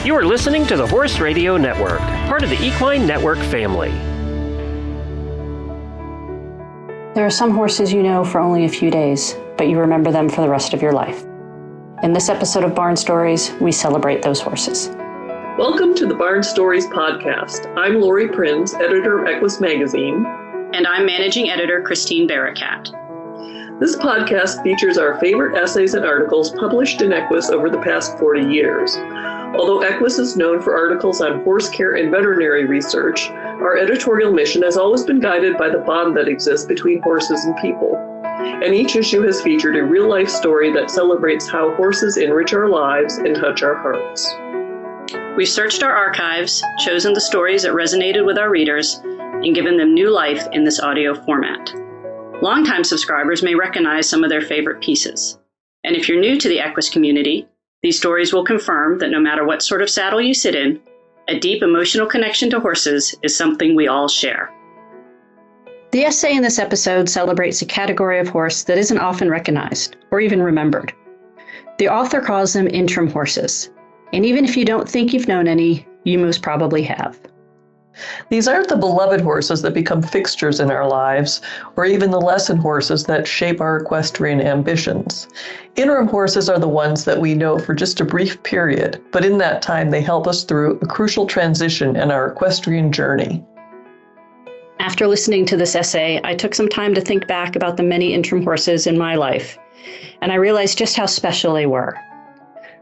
You are listening to the Horse Radio Network, part of the Equine Network family. There are some horses you know for only a few days, but you remember them for the rest of your life. In this episode of Barn Stories, we celebrate those horses. Welcome to the Barn Stories podcast. I'm Lori Prinz, editor of Equus Magazine. And I'm managing editor Christine Barakat. This podcast features our favorite essays and articles published in Equus over the past 40 years. Although Equus is known for articles on horse care and veterinary research, our editorial mission has always been guided by the bond that exists between horses and people. And each issue has featured a real-life story that celebrates how horses enrich our lives and touch our hearts. We've searched our archives, chosen the stories that resonated with our readers, and given them new life in this audio format. Longtime subscribers may recognize some of their favorite pieces. And if you're new to the Equus community, these stories will confirm that no matter what sort of saddle you sit in, a deep emotional connection to horses is something we all share. The essay in this episode celebrates a category of horse that isn't often recognized or even remembered. The author calls them interim horses, and even if you don't think you've known any, you most probably have. These aren't the beloved horses that become fixtures in our lives, or even the lesson horses that shape our equestrian ambitions. Interim horses are the ones that we know for just a brief period, but in that time they help us through a crucial transition in our equestrian journey. After listening to this essay, I took some time to think back about the many interim horses in my life, and I realized just how special they were.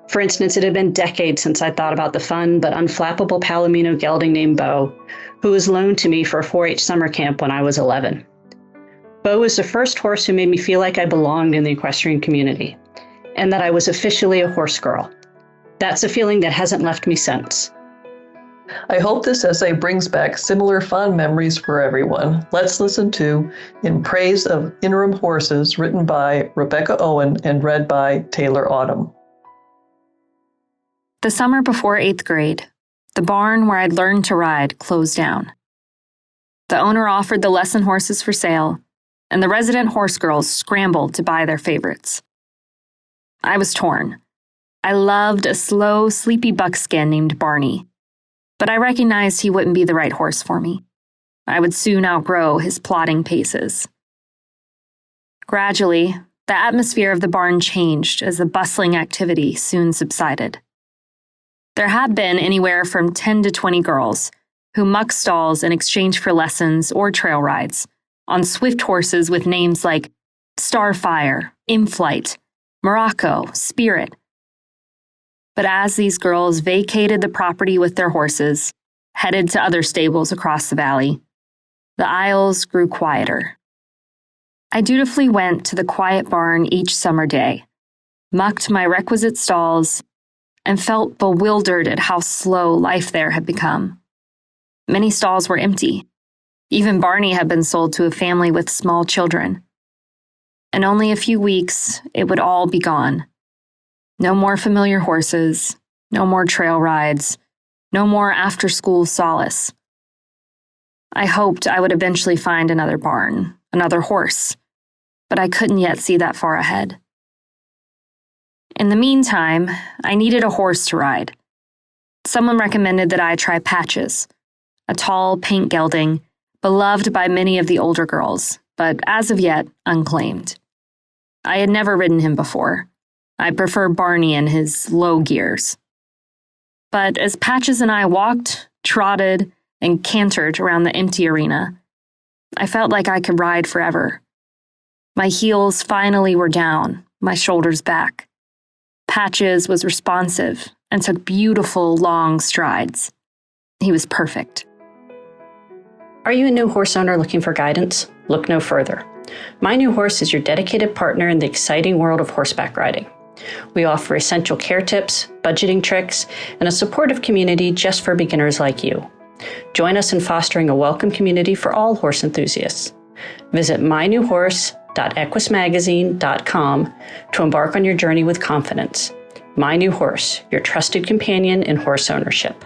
For instance, it had been decades since I thought about the fun but unflappable Palomino gelding named Bo, who was loaned to me for a 4-H summer camp when I was 11. Bo was the first horse who made me feel like I belonged in the equestrian community, and that I was officially a horse girl. That's a feeling that hasn't left me since. I hope this essay brings back similar fond memories for everyone. Let's listen to In Praise of Interim Horses, written by Rebecca Owen and read by Taylor Autumn. The summer before 8th grade, the barn where I'd learned to ride closed down. The owner offered the lesson horses for sale, and the resident horse girls scrambled to buy their favorites. I was torn. I loved a slow, sleepy buckskin named Barney, but I recognized he wouldn't be the right horse for me. I would soon outgrow his plodding paces. Gradually, the atmosphere of the barn changed as the bustling activity soon subsided. There had been anywhere from 10 to 20 girls who mucked stalls in exchange for lessons or trail rides on swift horses with names like Starfire, Inflight, Morocco, Spirit. But as these girls vacated the property with their horses, headed to other stables across the valley, the aisles grew quieter. I dutifully went to the quiet barn each summer day, mucked my requisite stalls, and felt bewildered at how slow life there had become. Many stalls were empty. Even Barney had been sold to a family with small children. In only a few weeks, it would all be gone. No more familiar horses, no more trail rides, no more after-school solace. I hoped I would eventually find another barn, another horse, but I couldn't yet see that far ahead. In the meantime, I needed a horse to ride. Someone recommended that I try Patches, a tall pink gelding, beloved by many of the older girls, but as of yet, unclaimed. I had never ridden him before. I preferred Barney in his low gears. But as Patches and I walked, trotted, and cantered around the empty arena, I felt like I could ride forever. My heels finally were down, my shoulders back. Patches was responsive and took beautiful, long strides. He was perfect. Are you a new horse owner looking for guidance? Look no further. My New Horse is your dedicated partner in the exciting world of horseback riding. We offer essential care tips, budgeting tricks, and a supportive community just for beginners like you. Join us in fostering a welcome community for all horse enthusiasts. Visit mynewhorse.equusmagazine.com to embark on your journey with confidence. My New Horse, your trusted companion in horse ownership.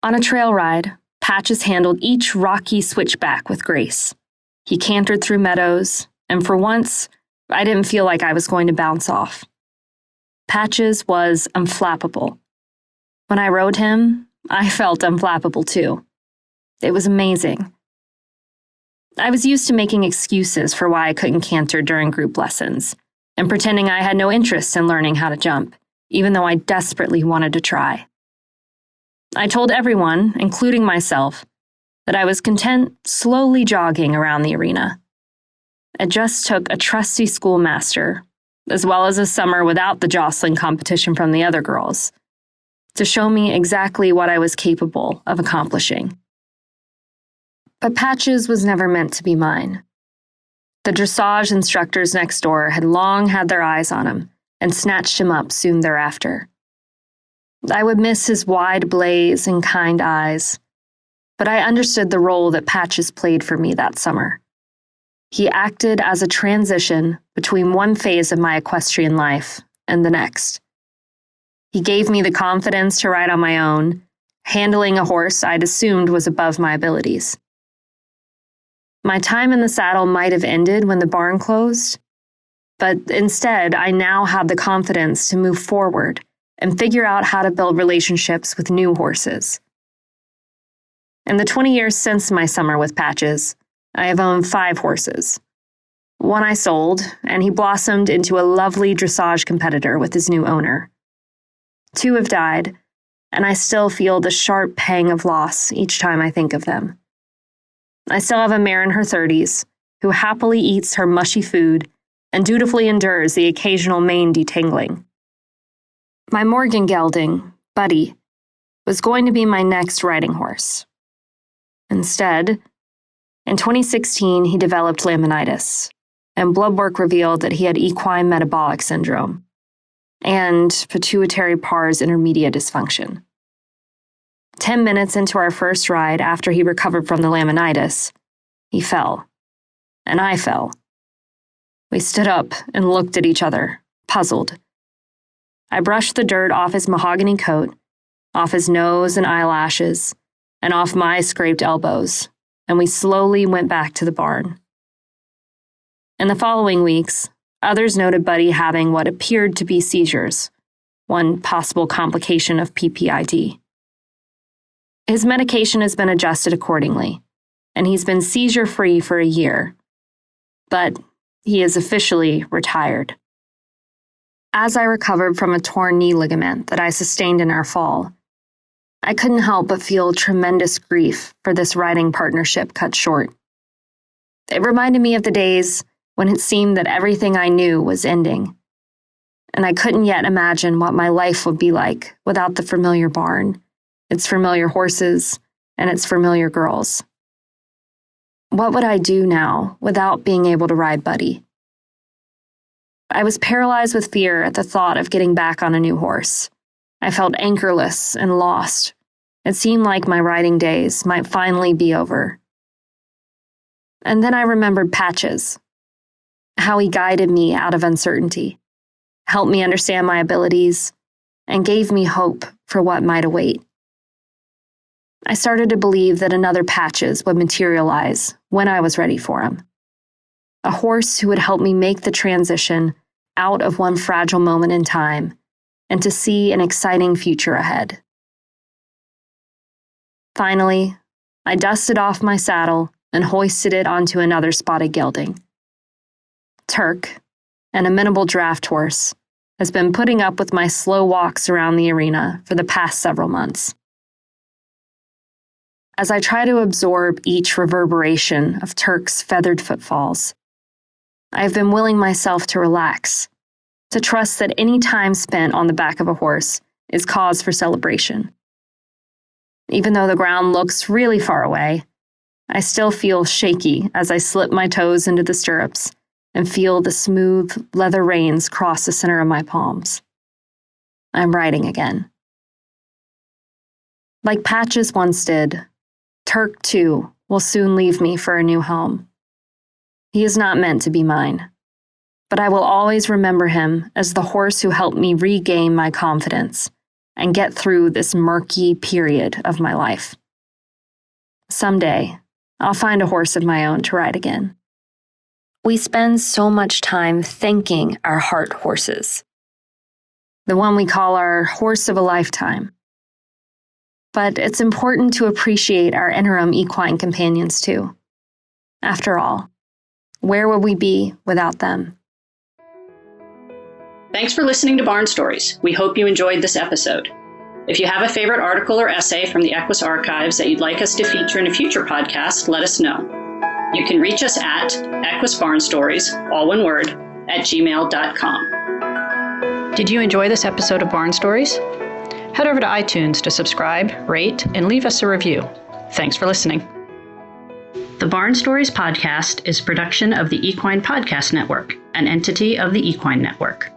On a trail ride, Patches handled each rocky switchback with grace. He cantered through meadows, and for once, I didn't feel like I was going to bounce off. Patches was unflappable. When I rode him, I felt unflappable too. It was amazing. I was used to making excuses for why I couldn't canter during group lessons, and pretending I had no interest in learning how to jump, even though I desperately wanted to try. I told everyone, including myself, that I was content slowly jogging around the arena. It just took a trusty schoolmaster, as well as a summer without the jostling competition from the other girls, to show me exactly what I was capable of accomplishing. But Patches was never meant to be mine. The dressage instructors next door had long had their eyes on him and snatched him up soon thereafter. I would miss his wide blaze and kind eyes, but I understood the role that Patches played for me that summer. He acted as a transition between one phase of my equestrian life and the next. He gave me the confidence to ride on my own, handling a horse I'd assumed was above my abilities. My time in the saddle might have ended when the barn closed, but instead I now had the confidence to move forward and figure out how to build relationships with new horses. In the 20 years since my summer with Patches, I have owned 5 horses. One I sold, and he blossomed into a lovely dressage competitor with his new owner. 2 have died, and I still feel the sharp pang of loss each time I think of them. I still have a mare in her 30s, who happily eats her mushy food and dutifully endures the occasional mane detangling. My Morgan gelding, Buddy, was going to be my next riding horse. Instead, in 2016, he developed laminitis, and blood work revealed that he had equine metabolic syndrome and pituitary pars intermedia dysfunction. 10 minutes into our first ride after he recovered from the laminitis, he fell, and I fell. We stood up and looked at each other, puzzled. I brushed the dirt off his mahogany coat, off his nose and eyelashes, and off my scraped elbows, and we slowly went back to the barn. In the following weeks, others noted Buddy having what appeared to be seizures, one possible complication of PPID. His medication has been adjusted accordingly, and he's been seizure-free for a year, but he is officially retired. As I recovered from a torn knee ligament that I sustained in our fall, I couldn't help but feel tremendous grief for this riding partnership cut short. It reminded me of the days when it seemed that everything I knew was ending, and I couldn't yet imagine what my life would be like without the familiar barn, its familiar horses, and its familiar girls. What would I do now without being able to ride Buddy? I was paralyzed with fear at the thought of getting back on a new horse. I felt anchorless and lost. It seemed like my riding days might finally be over. And then I remembered Patches, how he guided me out of uncertainty, helped me understand my abilities, and gave me hope for what might await. I started to believe that another Patches would materialize when I was ready for him. A horse who would help me make the transition out of one fragile moment in time and to see an exciting future ahead. Finally, I dusted off my saddle and hoisted it onto another spotted gelding. Turk, an amenable draft horse, has been putting up with my slow walks around the arena for the past several months. As I try to absorb each reverberation of Turk's feathered footfalls, I have been willing myself to relax, to trust that any time spent on the back of a horse is cause for celebration. Even though the ground looks really far away, I still feel shaky as I slip my toes into the stirrups and feel the smooth leather reins cross the center of my palms. I'm riding again. Like Patches once did, Turk, too, will soon leave me for a new home. He is not meant to be mine, but I will always remember him as the horse who helped me regain my confidence and get through this murky period of my life. Someday, I'll find a horse of my own to ride again. We spend so much time thanking our heart horses. the one we call our horse of a lifetime. But it's important to appreciate our interim equine companions too. After all, where would we be without them? Thanks for listening to Barn Stories. We hope you enjoyed this episode. If you have a favorite article or essay from the Equus archives that you'd like us to feature in a future podcast, let us know. You can reach us at equusbarnstories, all one word, @gmail.com. Did you enjoy this episode of Barn Stories? Head over to iTunes to subscribe, rate, and leave us a review. Thanks for listening. The Barn Stories podcast is a production of the Equine Podcast Network, an entity of the Equine Network.